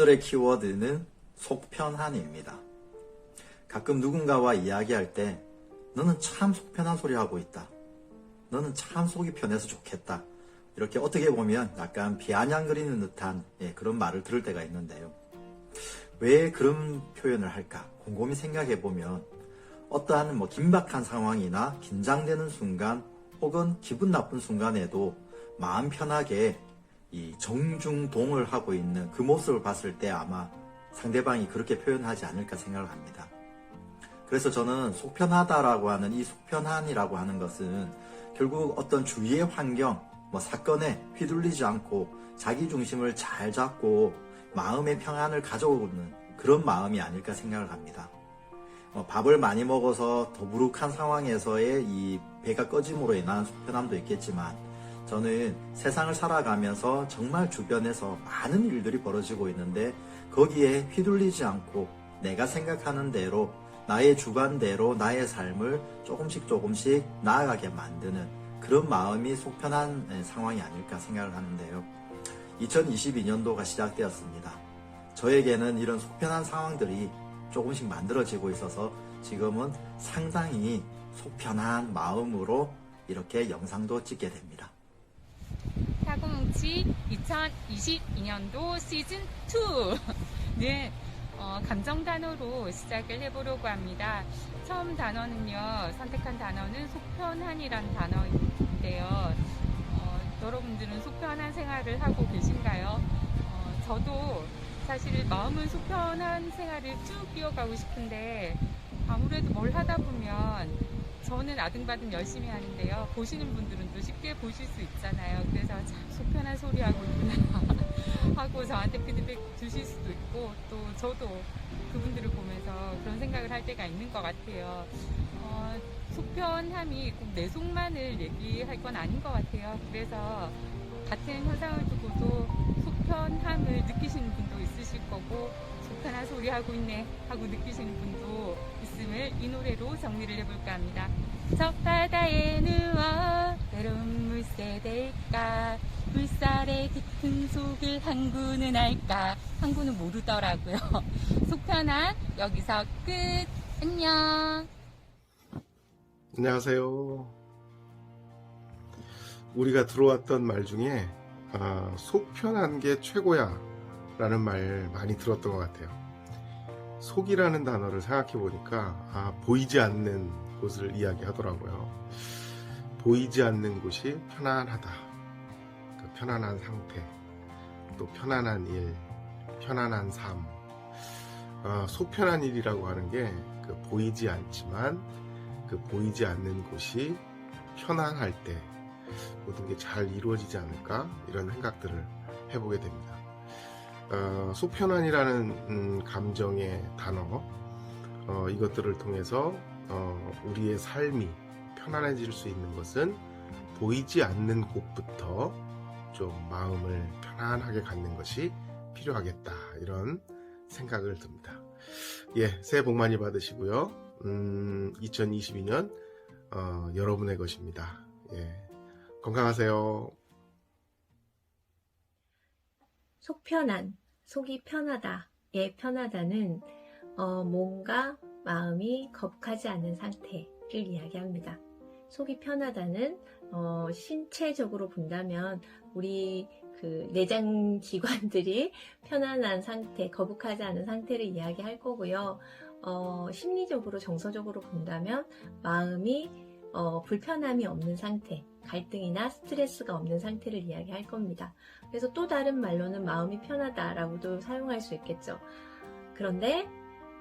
오늘의 키워드는 속편한입니다. 가끔 누군가와 이야기할 때 너는 참 속편한 소리 하고 있다. 너는 참 속이 편해서 좋겠다. 이렇게 어떻게 보면 약간 비아냥거리는 듯한 그런 말을 들을 때가 있는데요. 왜 그런 표현을 할까? 곰곰이 생각해 보면 어떠한 긴박한 상황이나 긴장되는 순간 혹은 기분 나쁜 순간에도 마음 편하게 이 정중동을 하고 있는 그 모습을 봤을 때 아마 상대방이 그렇게 표현하지 않을까 생각을 합니다. 그래서 저는 속편하다라고 하는 이 속편한이라고 하는 것은 결국 어떤 주위의 환경, 사건에 휘둘리지 않고 자기 중심을 잘 잡고 마음의 평안을 가져오는 그런 마음이 아닐까 생각을 합니다. 밥을 많이 먹어서 더부룩한 상황에서의 이 배가 꺼짐으로 인한 속편함도 있겠지만 저는 세상을 살아가면서 정말 주변에서 많은 일들이 벌어지고 있는데 거기에 휘둘리지 않고 내가 생각하는 대로 나의 주관대로 나의 삶을 조금씩 나아가게 만드는 그런 마음이 속편한 상황이 아닐까 생각을 하는데요. 2022년도가 시작되었습니다. 저에게는 이런 속편한 상황들이 조금씩 만들어지고 있어서 지금은 상당히 속편한 마음으로 이렇게 영상도 찍게 됩니다. 사고뭉치 2022년도 시즌2 는 감정 단어로 시작을 해보려고 합니다. 처음 단어는요, 선택한 단어는 속편한이란 단어인데요. 여러분들은 속편한 생활을 하고 계신가요? 저도 사실 마음은 속편한 생활을 쭉 이어가고 싶은데 아무래도 뭘 하다 보면 저는 아등바등 열심히 하는데요. 보시는 분들은 또 쉽게 보실 수 있잖아요. 그래서 참 속편한 소리 하고 있구나 하고 저한테 피드백 주실 수도 있고 또 저도 그분들을 보면서 그런 생각을 할 때가 있는 것 같아요. 속편함이 꼭 내 속만을 얘기할 건 아닌 것 같아요. 그래서 같은 현상을 두고도 속편함을 느끼시는 분도 있으실 거고 속편한 소리 하고 있네 하고 느끼시는 분도 있음을 이 노래로 정리를 해볼까 합니다. 저 바다에 누워 외로운 물새될까 물살의 깊은 속을 항구는 알까. 항구는 모르더라고요. 속편한 여기서 끝. 안녕. 안녕하세요. 우리가 들어왔던 말 중에 속 편한 게 최고야 라는 말 많이 들었던 것 같아요. 속이라는 단어를 생각해 보니까 보이지 않는 곳을 이야기하더라고요. 보이지 않는 곳이 편안하다. 그 편안한 상태, 또 편안한 일, 편안한 삶. 속 편한 일이라고 하는 게 그 보이지 않지만 그 보이지 않는 곳이 편안할 때 모든 게 잘 이루어지지 않을까 이런 생각들을 해보게 됩니다. 속편안이라는 감정의 단어 이것들을 통해서 우리의 삶이 편안해질 수 있는 것은 보이지 않는 곳부터 좀 마음을 편안하게 갖는 것이 필요하겠다 이런 생각을 듭니다. 새해 복 많이 받으시고요. 2022년 여러분의 것입니다. 건강하세요. 속편한, 속이 편하다의 편하다는 몸과 마음이 거북하지 않는 상태를 이야기합니다. 속이 편하다는 신체적으로 본다면 우리 그 내장 기관들이 편안한 상태, 거북하지 않은 상태를 이야기할 거고요. 심리적으로, 정서적으로 본다면 마음이 불편함이 없는 상태, 갈등이나 스트레스가 없는 상태를 이야기할 겁니다. 그래서 또 다른 말로는 마음이 편하다라고도 사용할 수 있겠죠. 그런데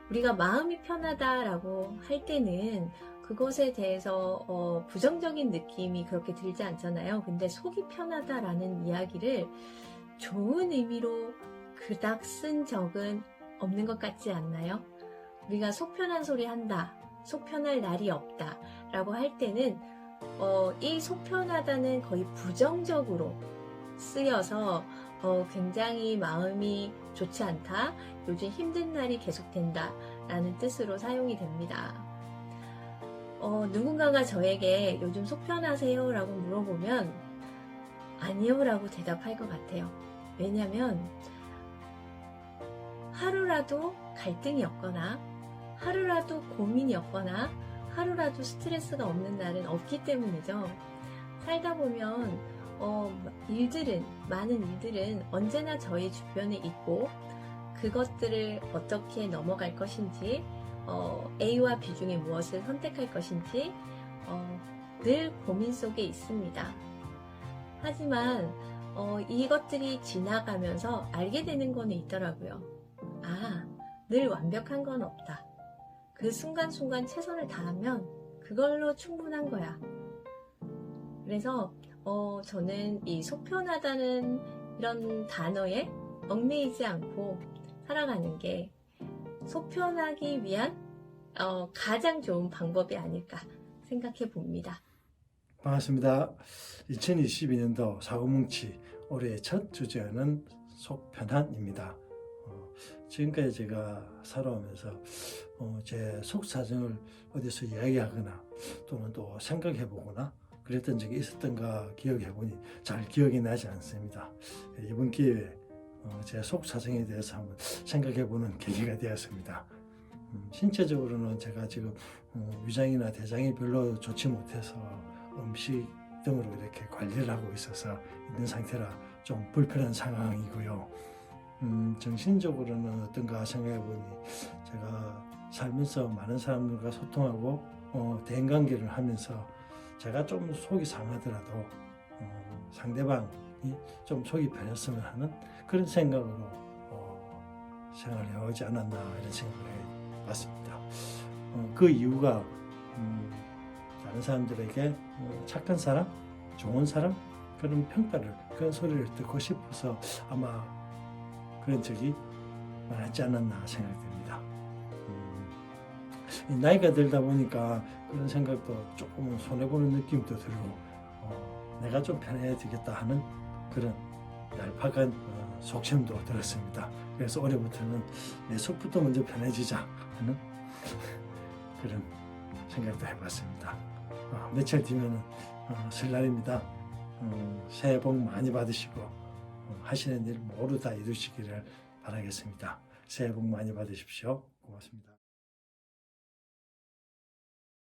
우리가 마음이 편하다라고 할 때는 그것에 대해서 부정적인 느낌이 그렇게 들지 않잖아요. 근데 속이 편하다라는 이야기를 좋은 의미로 그닥 쓴 적은 없는 것 같지 않나요? 우리가 속 편한 소리 한다, 속 편할 날이 없다 라고 할 때는 이 속 편하다는 거의 부정적으로 쓰여서 굉장히 마음이 좋지 않다, 요즘 힘든 날이 계속된다 라는 뜻으로 사용이 됩니다. 누군가가 저에게 요즘 속 편하세요? 라고 물어보면 아니요 라고 대답할 것 같아요. 왜냐면 하루라도 갈등이 없거나 하루라도 고민이 없거나 하루라도 스트레스가 없는 날은 없기 때문이죠. 살다 보면 많은 일들은 언제나 저희 주변에 있고 그것들을 어떻게 넘어갈 것인지 A와 B 중에 무엇을 선택할 것인지 늘 고민 속에 있습니다. 하지만 이것들이 지나가면서 알게 되는 거는 있더라고요. 늘 완벽한 건 없다. 그 순간순간 최선을 다하면 그걸로 충분한 거야. 그래서 저는 이 속편하다는 이런 단어에 얽매이지 않고 살아가는 게 속편하기 위한 가장 좋은 방법이 아닐까 생각해 봅니다. 반갑습니다. 2022년도 사고뭉치 올해의 첫 주제는 속편한입니다. 지금까지 제가 살아오면서 제 속사정을 어디서 이야기하거나 또는 또 생각해보거나 그랬던 적이 있었던가 기억해보니 잘 기억이 나지 않습니다. 이번 기회에 제 속사정에 대해서 한번 생각해보는 계기가 되었습니다. 신체적으로는 제가 지금 위장이나 대장이 별로 좋지 못해서 음식 등으로 이렇게 관리를 하고 있어서 있는 상태라 좀 불편한 상황이고요. 정신적으로는 어떤가 생각해보니 제가 살면서 많은 사람들과 소통하고 대인관계를 하면서 제가 좀 속이 상하더라도 상대방이 좀 속이 편했으면 하는 그런 생각으로 생활을 해오지 않았나 이런 생각을 해봤습니다. 그 이유가 다른 사람들에게 착한 사람, 좋은 사람 그런 평가를 그런 소리를 듣고 싶어서 아마 그런 적이 많았지 않았나 생각됩니다. 나이가 들다 보니까 그런 생각도 조금은 손해보는 느낌도 들고 내가 좀 편해지겠다 하는 그런 얄팍한 속셈도 들었습니다. 그래서 올해부터는 내 속부터 먼저 편해지자 하는 그런 생각도 해봤습니다. 며칠 뒤면 설날입니다. 새해 복 많이 받으시고 하시는 일 모두 다 이루시기를 바라겠습니다. 새해 복 많이 받으십시오. 고맙습니다.